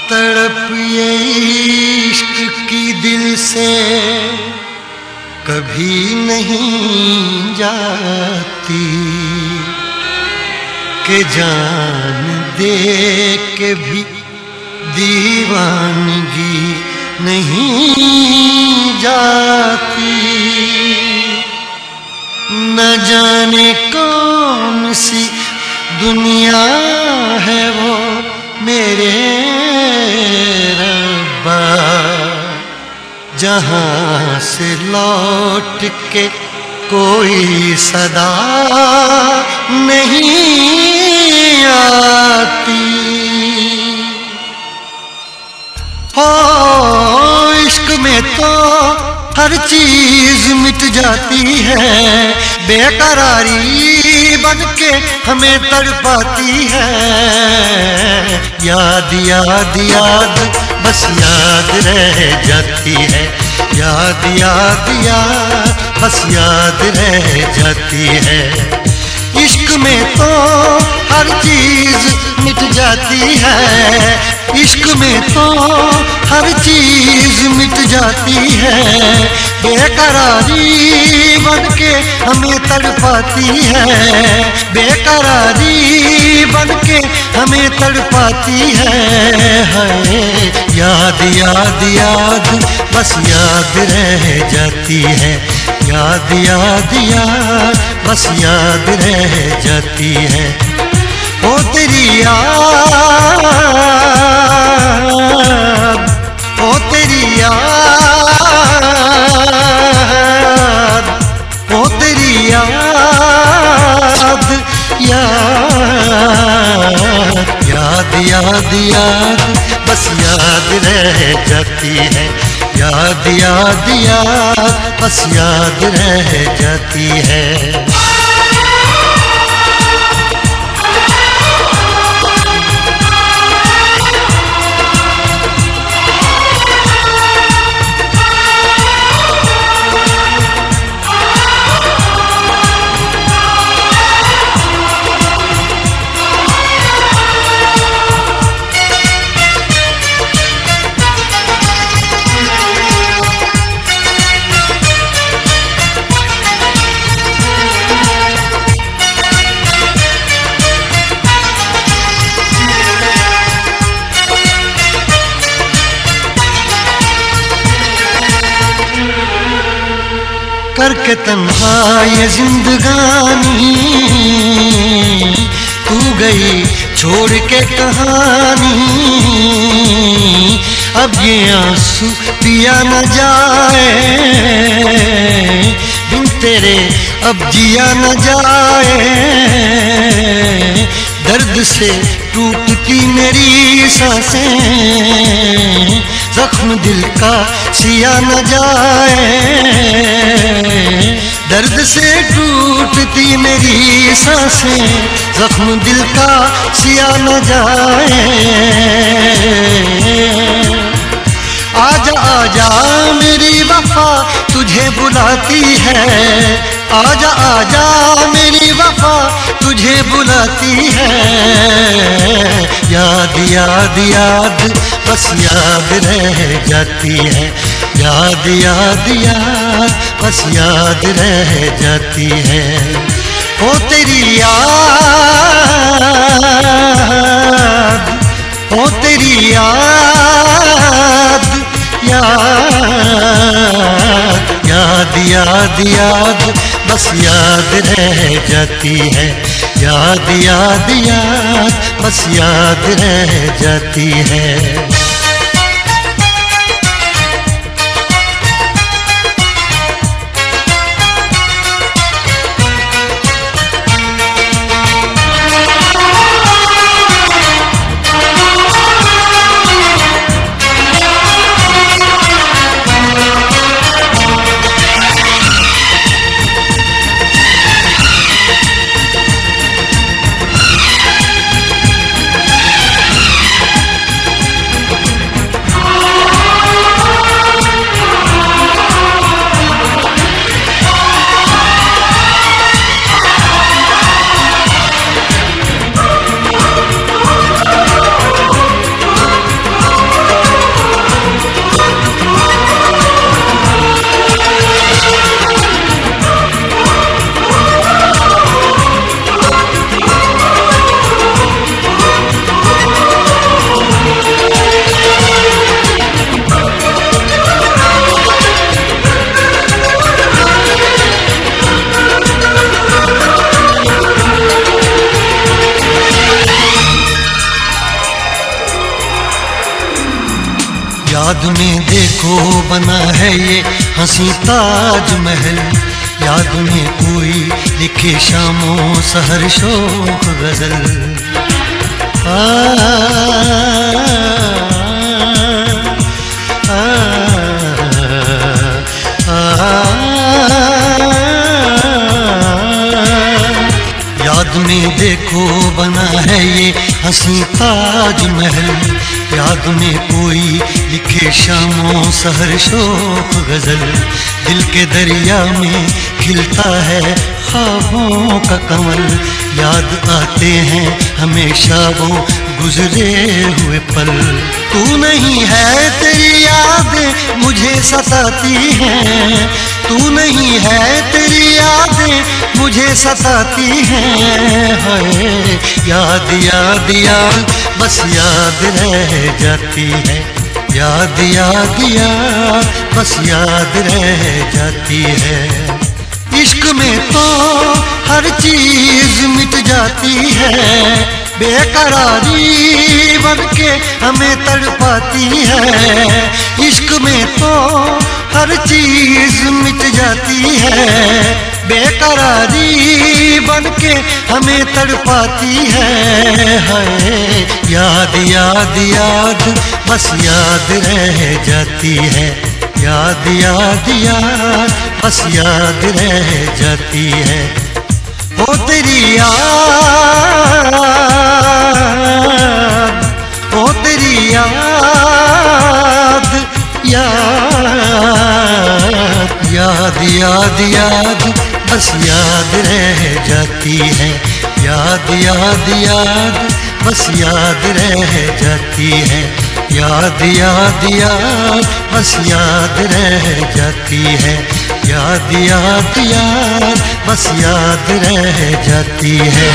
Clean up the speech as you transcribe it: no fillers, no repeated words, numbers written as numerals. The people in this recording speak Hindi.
तड़प ये इश्क की दिल से कभी नहीं जाती कि जान दे के भी दीवानगी नहीं जाती। न जाने कौन सी दुनिया है वो मेरे रब्बा, जहाँ से लौट के कोई सदा नहीं आती। हो इश्क में तो हर चीज मिट जाती है, बेकरारी बन के हमें तड़पाती है। याद याद याद बस याद रह जाती है, याद याद याद बस याद रह जाती है। इश्क में तो हर चीज मिट जाती है, इश्क में तो हर चीज मिट जाती है। बेकरारी बन के हमें तड़पाती है, बेकरारी बन के हमें तड़पाती है। याद याद याद बस याद रह जाती है, याद याद याद बस याद रह जाती है। ओ तेरी याद, ओ तेरी याद, ओ तेरी याद, याद याद याद याद बस याद रह जाती है, याद याद याद बस याद रह जाती है। करके तन्हा ये जिंदगानी तू गई छोड़ के कहानी। अब ये आंसू पिया न जाए बिन तेरे, अब जिया न जाए। दर्द से टूटती मेरी सांसें, जख्म दिल का सिया न जाए। दर्द से टूटती मेरी सांसें, जख्म दिल का सिया न जाए। आजा आजा मेरी वफा तुझे बुलाती है, आजा आजा मेरी वफा तुझे बुलाती है। याद याद याद बस याद रह जाती है, याद याद याद बस याद रह जाती है। ओ तेरी याद, ओ तेरी याद, याद याद याद याद बस याद रह जाती है, याद याद याद बस याद रह जाती है। याद में देखो बना है ये हंसी ताजमहल, याद में कोई लिखे शामों सहर शोक गजल। याद में देखो बना है ये हंसी ताजमहल, याद में कोई लिखे शामों सहर शोक गजल। दिल के दरिया में खिलता है ख्वाबों का कमल, याद आते हैं हमेशा वो गुजरे हुए पल। तू नहीं है तेरी यादें मुझे सताती हैं, तू नहीं है तेरी यादें मुझे सताती हैं। हाय याद याद याद बस याद रह जाती है, याद याद याद बस याद रह जाती है। इश्क में तो हर चीज मिट जाती है, बेकरारी बनके हमें तड़पाती है। इश्क में तो हर चीज मिट जाती है, बेकरारी बनके हमें तड़पाती है। हाय याद याद याद बस याद रह जाती है, याद याद याद बस याद रह जाती है। ओ तेरी याद, ओ तेरी याद, याद याद याद याद बस याद रह जाती है, याद याद याद बस याद रह जाती है, याद याद याद बस याद रह जाती है, याद याद याद बस याद रह जाती है।